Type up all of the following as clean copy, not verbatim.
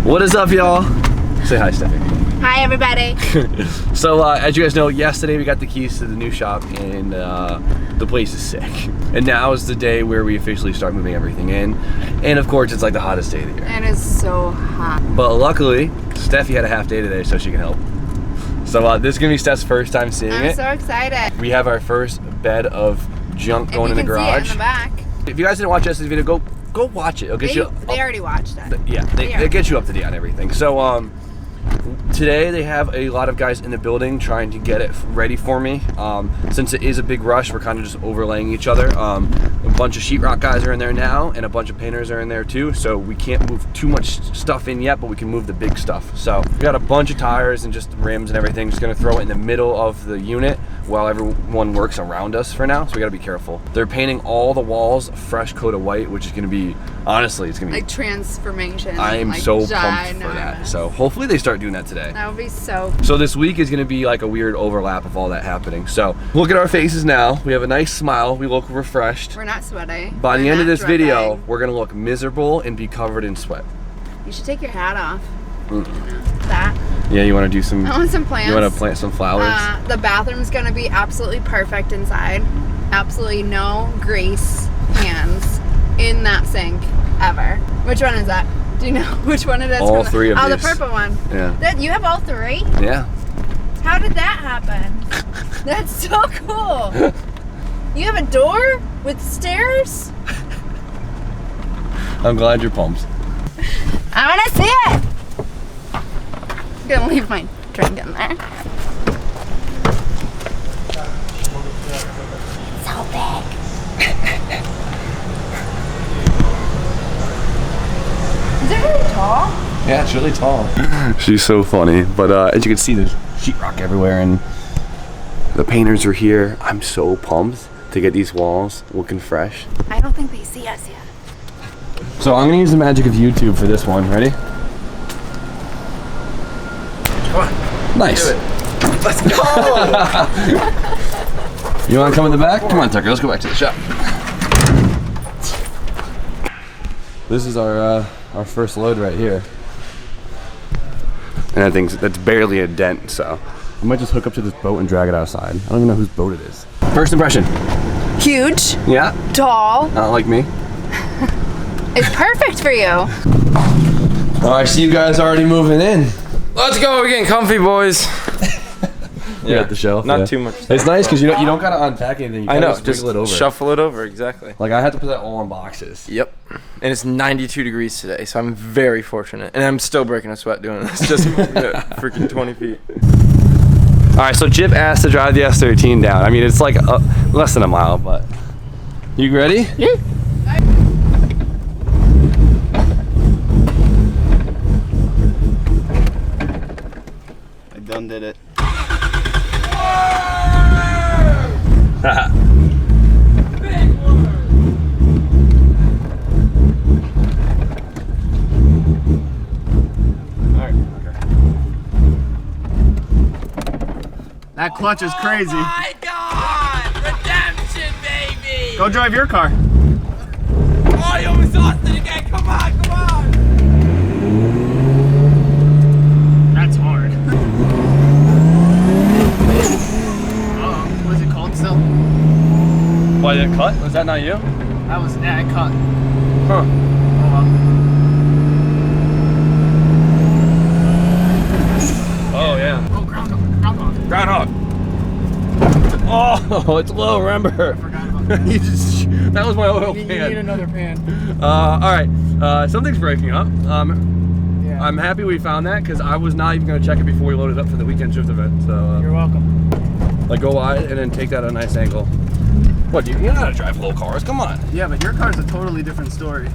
What is up, y'all? Say hi, Stephanie. Hi, everybody. So, as you guys know, yesterday we got the keys to the new shop, and the place is sick. And now is the day where we officially start moving everything in. And of course, it's like the hottest day of the year. It is so hot. But luckily, Steffi had a half day today, so she can help. So this is gonna be Steph's first time seeing it. I'm so excited. We have our first bed of junk going in the garage. See it in the back. If you guys didn't watch yesterday's video, go watch it. It'll get you. They already watched it. Yeah, they get you up to date on everything. So today they have a lot of guys in the building trying to get it ready for me. Since it is a big rush, we're kind of just overlaying each other. A bunch of sheetrock guys are in there now, and a bunch of painters are in there too. So we can't move too much stuff in yet, but we can move the big stuff. So we got a bunch of tires and just rims and everything. Just gonna throw it in the middle of the unit while everyone works around us for now. So we gotta be careful. They're painting all the walls a fresh coat of white, which is gonna be, honestly, it's gonna be like transformation. I am like so pumped for that. So hopefully they start doing that today. That would be so. So this week is gonna be like a weird overlap of all that happening. So look at our faces now. We have a nice smile. We look refreshed. We're not sweaty. By the end of this video, we're gonna look miserable and be covered in sweat. You should take your hat off. That. Yeah, you wanna do some? I want some plants. You wanna plant some flowers? The bathroom's gonna be absolutely perfect inside. Absolutely no grease hands in that sink ever. Which one is that? Do you know which one it is? All three of these. Oh, the purple one. Yeah. You have all three? Yeah. How did that happen? That's so cool. You have a door with stairs? I'm glad you're pumped. I want to see it. I'm gonna leave my drink in there. So big. Is it really tall? Yeah, it's really tall. She's so funny. But as you can see, there's sheetrock everywhere, and the painters are here. I'm so pumped to get these walls looking fresh. I don't think they see us yet. So I'm gonna use the magic of YouTube for this one. Ready? Come on. Nice. Do it. Let's go. You wanna come in the back? Come on, Tucker. Let's go back to the shop. This is our first load right here. And I think that's barely a dent, so I might just hook up to this boat and drag it outside. I don't even know whose boat it is. First impression. Huge. Yeah? Tall. Not like me. It's perfect for you. Oh, I see you guys already moving in. Let's go. We're getting comfy, boys. Yeah, at the shelf. Not too much. It's nice because you don't gotta unpack anything. You I know. just Just wiggle it over. shuffle it over. Exactly. Like I had to put that all in boxes. Yep. And it's 92 degrees today, so I'm very fortunate. And I'm still breaking a sweat doing this. Just freaking 20 feet. All right, so Chip asked to drive the S13 down. I mean, it's like less than a mile, but you ready? Yeah. I done did it. That clutch is crazy. Oh my God! Redemption, baby! Go drive your car. Oh, you almost lost it again. Come on, come on! That's hard. Uh-oh. What is it called still? Why did it cut? Was that not you? That was, yeah, it cut. Huh. Oh well. Oh yeah. Oh, groundhog. Groundhog. Oh, it's low. Remember? I forgot about that. That was my oil You pan. need another pan. All right. Something's breaking up. Yeah. I'm happy we found that because I was not even going to check it before we loaded up for the weekend shift event. So You're welcome. like go wide and then take that at a nice angle. What? You know how to drive low cars? Come on. Yeah, but your car's a totally different story.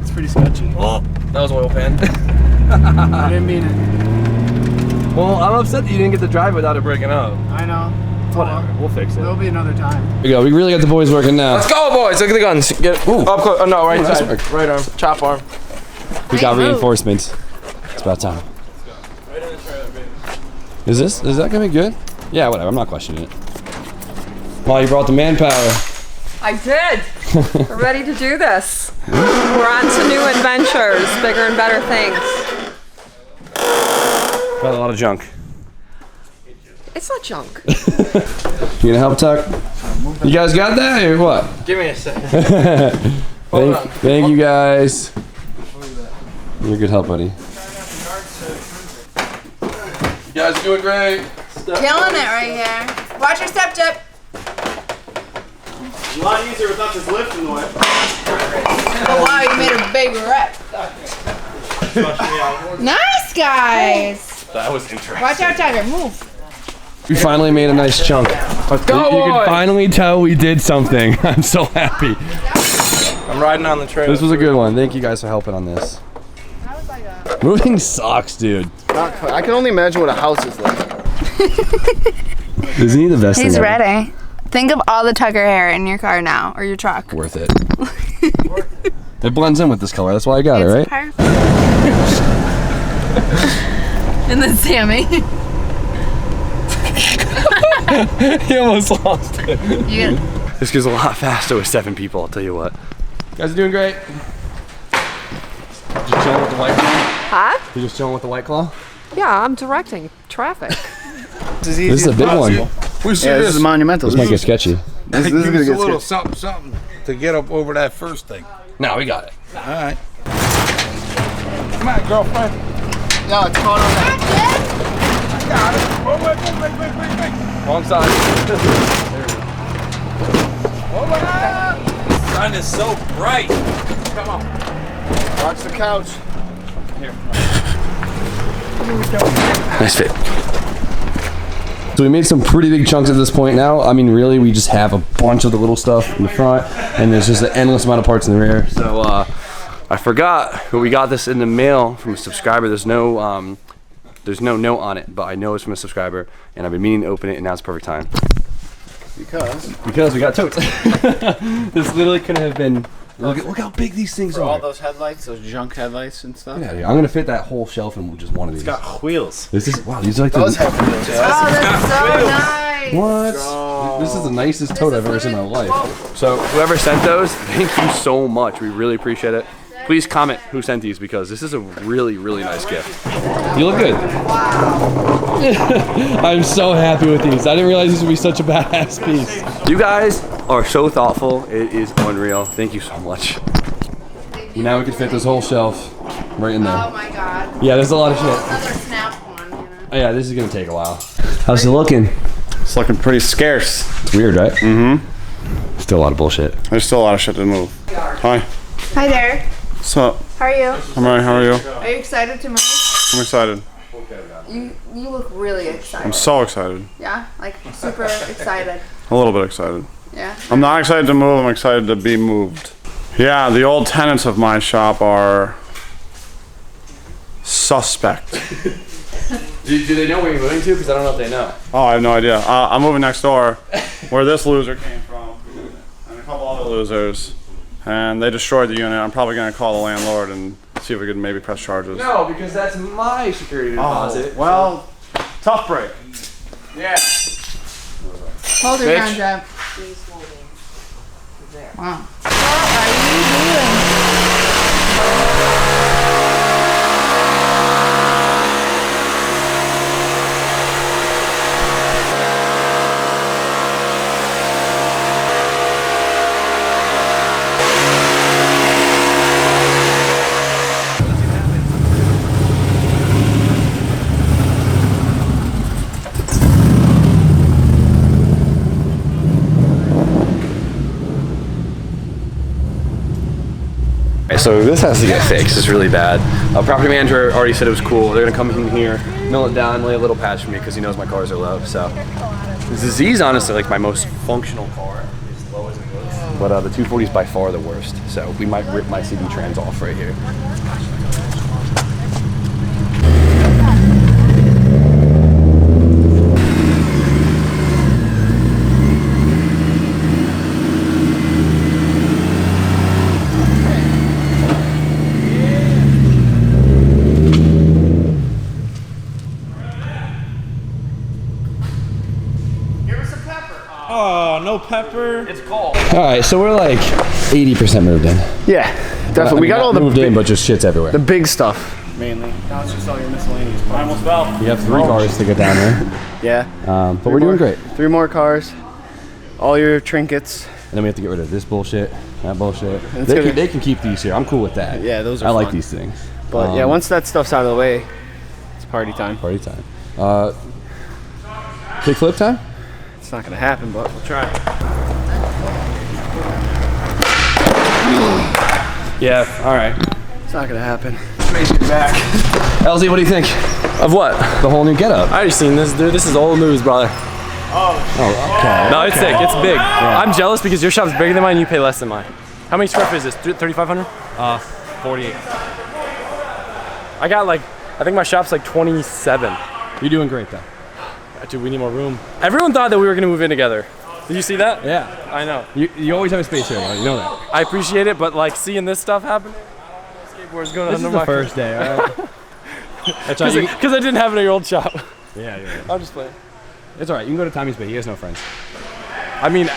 It's pretty sketchy. Oh, that was oil pan. I didn't mean it. Well, I'm upset that you didn't get to drive without it breaking up. I know. Whatever. We'll fix it. There'll be another time. Here we go. We really got the boys working now. Let's go, boys. Look at the guns. Get up close. Oh, no, right Ooh, nice side. work. Right arm. Chop arm. We got Nice. reinforcements. It's about time. Is that gonna be good? Yeah, whatever. I'm not questioning it. Well, you brought the manpower. I did! We're ready to do this. We're on to new adventures, bigger and better things. Got a lot of junk. It's not junk. You gonna help tuck? You guys got that or what? Give me a second. Thank you guys. You're a good help, buddy. You guys are doing great. Killing it right here. Watch your step, Chip. A lot easier without this lift in the way. Oh wow, you made a big rip. Nice, guys. That was interesting. Watch out, Tiger. Move. We finally made a nice chunk. You can finally tell we did something. I'm so happy. I'm riding on the trailer. This was a good one. Thank you guys for helping on this. Moving sucks, dude. I can only imagine what a house is like. Isn't he the best He's thing ever? ready. Think of all the Tucker hair in your car now, or your truck. Worth it. It blends in with this color. That's why I got it, right? Perfect. And then Sammy. He almost lost it. You This goes a lot faster with 7 people, I'll tell you what. You guys are doing great. Just chilling with the White Claw? Huh? You just chilling with the White Claw? Yeah, I'm directing traffic. This is a big one. Yeah, this is monumental. This might get sketchy. This is Give gonna us a get little sketchy. something to get up over that first thing. No, we got it. All right. Come on, girlfriend. No, it's caught on that. Got it. Oh, wait. Wrong side. Oh, my God. The sun is so bright. Come on. Watch the couch. Nice fit. So we made some pretty big chunks at this point now. I mean, really, we just have a bunch of the little stuff in the front, and there's just an endless amount of parts in the rear. So I forgot, but we got this in the mail from a subscriber. There's no note on it, but I know it's from a subscriber, and I've been meaning to open it, and now it's the perfect time. Because we got totes. This literally couldn't have been. Look how big these things For are. all those headlights, those junk headlights and stuff. Yeah, dude, I'm gonna fit that whole shelf in just one of these. It's got wheels. This is wow. These are like Those the, have wheels. Oh, that's so nice. what? This is the nicest tote I've ever seen in my life. So whoever sent those, thank you so much. We really appreciate it. Please comment who sent these because this is a really, really nice gift. You look good. I'm so happy with these. I didn't realize this would be such a badass piece. You guys are so thoughtful. It is unreal. Thank you so much. Now we can fit this whole shelf right in there. Oh my god. Yeah, there's a lot of shit. Another snap one. You know? Oh, yeah, this is gonna take a while. How's it looking? It's looking pretty scarce. It's weird, right? Mm-hmm. Still a lot of bullshit. There's still a lot of shit to move. Hi. Hi there. What's up? How are you? I'm alright, how are you? Are you excited to move? I'm excited. You look really excited. I'm so excited. Yeah, like super excited. A little bit excited. Yeah. I'm not excited to move, I'm excited to be moved. Yeah, the old tenants of my shop are suspect. Do they know where you're moving to? Because I don't know if they know. Oh, I have no idea. I'm moving next door where this loser came from and a couple other losers. And they destroyed the unit. I'm probably going to call the landlord and see if we can maybe press charges. No, because that's my security deposit. Oh, well, tough break. Yeah. Hold your ground, Jeff. Wow. What are you doing? So this has to get fixed. It's really bad. Property manager already said it was cool. They're gonna come in here, mill it down, lay a little patch for me because he knows my cars are low. So the Z's honestly like my most functional car. As low as it goes. But the 240 is by far the worst. So we might rip my CD trans off right here. Oh, no no pepper. It's cold. All right, so we're like 80% moved in. Yeah, definitely. We got all the moved in, but just shit's everywhere. the big stuff mainly. Now it's just all your miscellaneous parts. I almost fell. We have 3 cars to get down there, Yeah. but we're doing great. 3 more cars. All your trinkets. And then we have to get rid of this bullshit, that bullshit. It's They gonna- can, they can keep these here. I'm cool with that. Yeah, those are I like fun. these things. But yeah, once that stuff's out of the way, it's party time. Party time. Kickflip time? It's not gonna happen, but we'll try. Yeah. All right. It's not gonna happen. LZ, what do you think Of what? the whole new getup? I already seen this, dude. This is old news, brother. Oh, okay. No, it's sick. It's big. I'm jealous because your shop's bigger than mine and you pay less than mine. How many square feet is this? 3,500? 48. I got like, I think my shop's like 27. You're doing great though. Dude, we need more room. Everyone thought that we were gonna move in together. Did you see that? Yeah. I know. You always have a space here, though. You know that. I appreciate it, but like seeing this stuff happening, skateboards going This under is my the first day, all right? That's all right. Because I didn't have it at your old shop. Yeah, yeah. I'm just playing. It's all right. You can go to Tommy's Bay. He has no friends. I mean,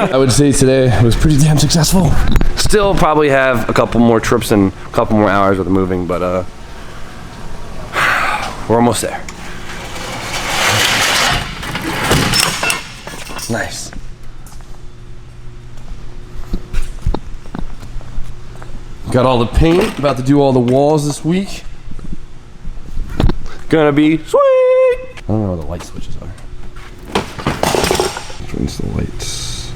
I would say today was pretty damn successful. Still probably have a couple more trips and a couple more hours with the moving, but we're almost there. Nice. Got all the paint, about to do all the walls this week. Gonna be sweet! I don't know where the light switches are. Turns the lights.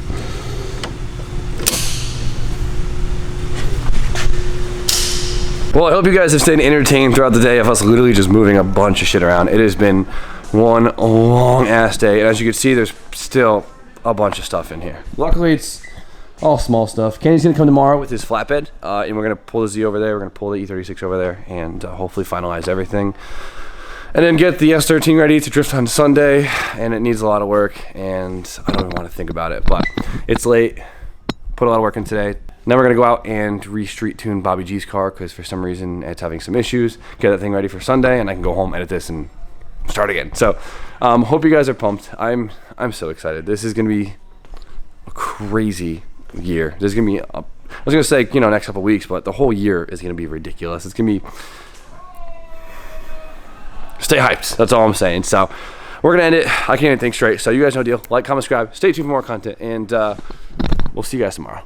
Well, I hope you guys have stayed entertained throughout the day of us literally just moving a bunch of shit around. It has been one long ass day, and as you can see, there's still a bunch of stuff in here. Luckily, it's all small stuff. Kenny's gonna come tomorrow with his flatbed, and we're gonna pull the Z over there, we're gonna pull the E36 over there, and hopefully finalize everything. And then get the S13 ready to drift on Sunday, and it needs a lot of work, and I don't even want to think about it, but it's late. Put a lot of work in today. Now we're gonna go out and re-street tune Bobby G's car, because for some reason it's having some issues. Get that thing ready for Sunday, and I can go home, edit this, and start again. So, hope you guys are pumped. I'm so excited. This is gonna be a crazy year. There's gonna be, I was gonna say, you know, next couple weeks, but the whole year is gonna be ridiculous. It's gonna be, stay hyped. That's all I'm saying. So, we're gonna end it. I can't even think straight. So you guys know the deal. Like, comment, subscribe. Stay tuned for more content, and we'll see you guys tomorrow.